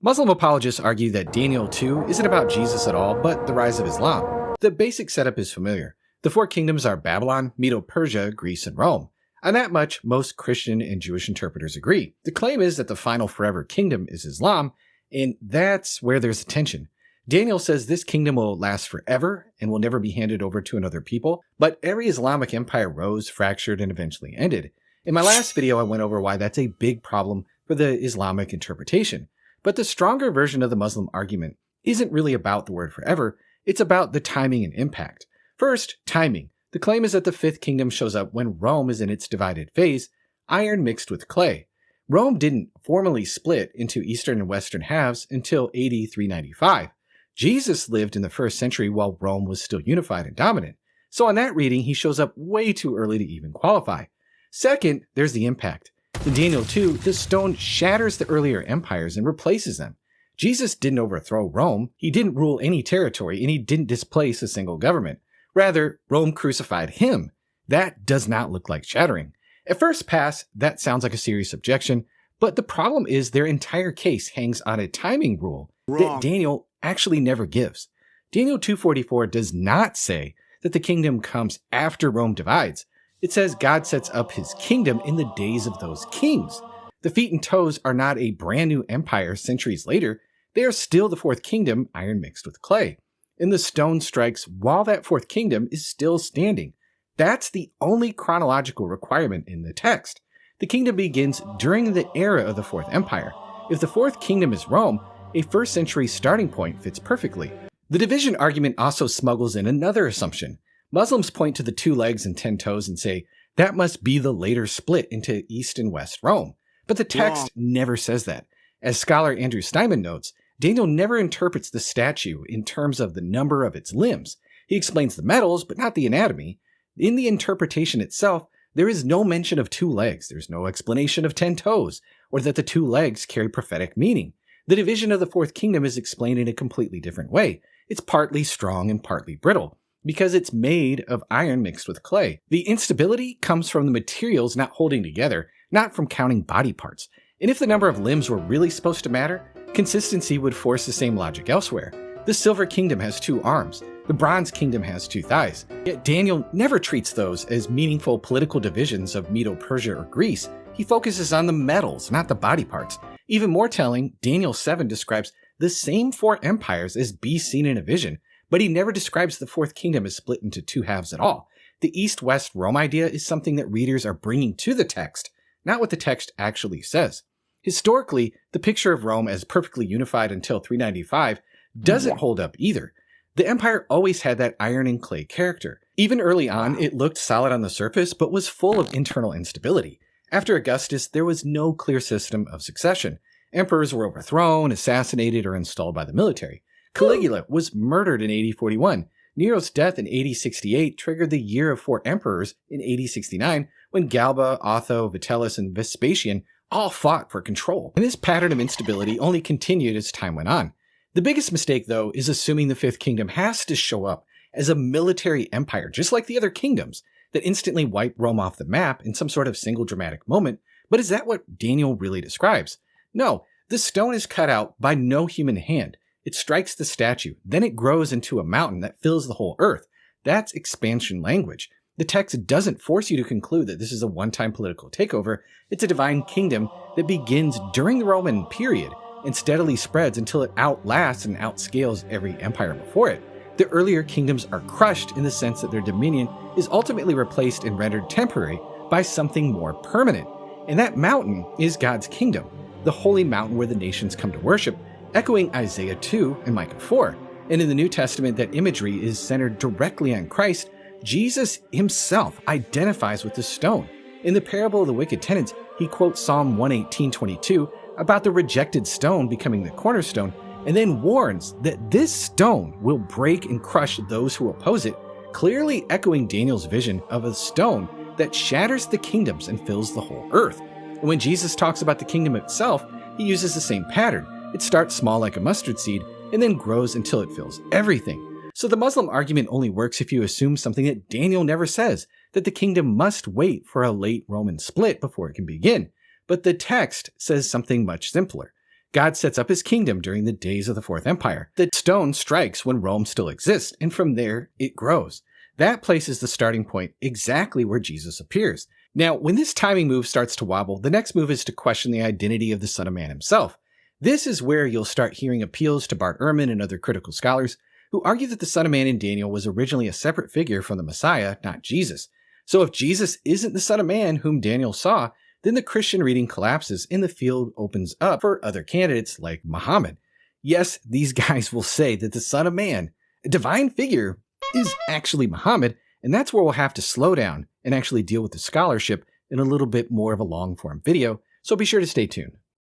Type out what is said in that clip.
Muslim apologists argue that Daniel 2 isn't about Jesus at all, but the rise of Islam. The basic setup is familiar. The four kingdoms are Babylon, Medo-Persia, Greece, and Rome. On that much, most Christian and Jewish interpreters agree. The claim is that the final forever kingdom is Islam, and that's where there's tension. Daniel says this kingdom will last forever and will never be handed over to another people, but every Islamic empire rose, fractured, and eventually ended. In my last video, I went over why that's a big problem for the Islamic interpretation. But the stronger version of the Muslim argument isn't really about the word forever, it's about the timing and impact. First, timing. The claim is that the fifth kingdom shows up when Rome is in its divided phase, iron mixed with clay. Rome didn't formally split into eastern and western halves until AD 395. Jesus lived in the first century while Rome was still unified and dominant. So on that reading, he shows up way too early to even qualify. Second, there's the impact. In Daniel 2, the stone shatters the earlier empires and replaces them. Jesus didn't overthrow Rome, he didn't rule any territory, and he didn't displace a single government. Rather, Rome crucified him. That does not look like shattering. At first pass, that sounds like a serious objection, but the problem is their entire case hangs on a timing rule that Daniel actually never gives. Daniel 2:44 does not say that the kingdom comes after Rome divides. It says God sets up his kingdom in the days of those kings. The feet and toes are not a brand new empire centuries later. They are still the fourth kingdom, iron mixed with clay. And the stone strikes while that fourth kingdom is still standing. That's the only chronological requirement in the text. The kingdom begins during the era of the fourth empire. If the fourth kingdom is Rome, a first century starting point fits perfectly. The division argument also smuggles in another assumption. Muslims point to the 2 legs and 10 toes and say, that must be the later split into East and West Rome. But the text never says that. As scholar Andrew Steinman notes, Daniel never interprets the statue in terms of the number of its limbs. He explains the metals, but not the anatomy. In the interpretation itself, there is no mention of 2 legs. There's no explanation of 10 toes, or that the 2 legs carry prophetic meaning. The division of the fourth kingdom is explained in a completely different way. It's partly strong and partly brittle, because it's made of iron mixed with clay. The instability comes from the materials not holding together, not from counting body parts. And if the number of limbs were really supposed to matter, consistency would force the same logic elsewhere. The silver kingdom has 2 arms. The bronze kingdom has 2 thighs. Yet Daniel never treats those as meaningful political divisions of Medo-Persia or Greece. He focuses on the metals, not the body parts. Even more telling, Daniel 7 describes the same 4 empires as be seen in a vision, but he never describes the fourth kingdom as split into 2 halves at all. The East-West Rome idea is something that readers are bringing to the text, not what the text actually says. Historically, the picture of Rome as perfectly unified until 395 doesn't hold up either. The empire always had that iron and clay character. Even early on, it looked solid on the surface, but was full of internal instability. After Augustus, there was no clear system of succession. Emperors were overthrown, assassinated, or installed by the military. Caligula was murdered in AD 41. Nero's death in AD 68 triggered the year of 4 emperors in AD 69, when Galba, Otho, Vitellius, and Vespasian all fought for control. And this pattern of instability only continued as time went on. The biggest mistake, though, is assuming the fifth kingdom has to show up as a military empire, just like the other kingdoms, that instantly wipe Rome off the map in some sort of single dramatic moment. But is that what Daniel really describes? No, the stone is cut out by no human hand. It strikes the statue, then it grows into a mountain that fills the whole earth. That's expansion language. The text doesn't force you to conclude that this is a one-time political takeover. It's a divine kingdom that begins during the Roman period and steadily spreads until it outlasts and outscales every empire before it. The earlier kingdoms are crushed in the sense that their dominion is ultimately replaced and rendered temporary by something more permanent. And that mountain is God's kingdom, the holy mountain where the nations come to worship, echoing Isaiah 2 and Micah 4. And in the New Testament, that imagery is centered directly on Christ. Jesus himself identifies with the stone. In the parable of the wicked tenants, he quotes Psalm 118:22 about the rejected stone becoming the cornerstone, and then warns that this stone will break and crush those who oppose it, clearly echoing Daniel's vision of a stone that shatters the kingdoms and fills the whole earth. And when Jesus talks about the kingdom itself, he uses the same pattern. It starts small like a mustard seed and then grows until it fills everything. So the Muslim argument only works if you assume something that Daniel never says, that the kingdom must wait for a late Roman split before it can begin. But the text says something much simpler. God sets up his kingdom during the days of the Fourth Empire. The stone strikes when Rome still exists, and from there it grows. That places the starting point exactly where Jesus appears. Now, when this timing move starts to wobble, the next move is to question the identity of the Son of Man himself. This is where you'll start hearing appeals to Bart Ehrman and other critical scholars who argue that the Son of Man in Daniel was originally a separate figure from the Messiah, not Jesus. So if Jesus isn't the Son of Man whom Daniel saw, then the Christian reading collapses and the field opens up for other candidates like Muhammad. Yes, these guys will say that the Son of Man, a divine figure, is actually Muhammad, and that's where we'll have to slow down and actually deal with the scholarship in a little bit more of a long-form video, so be sure to stay tuned.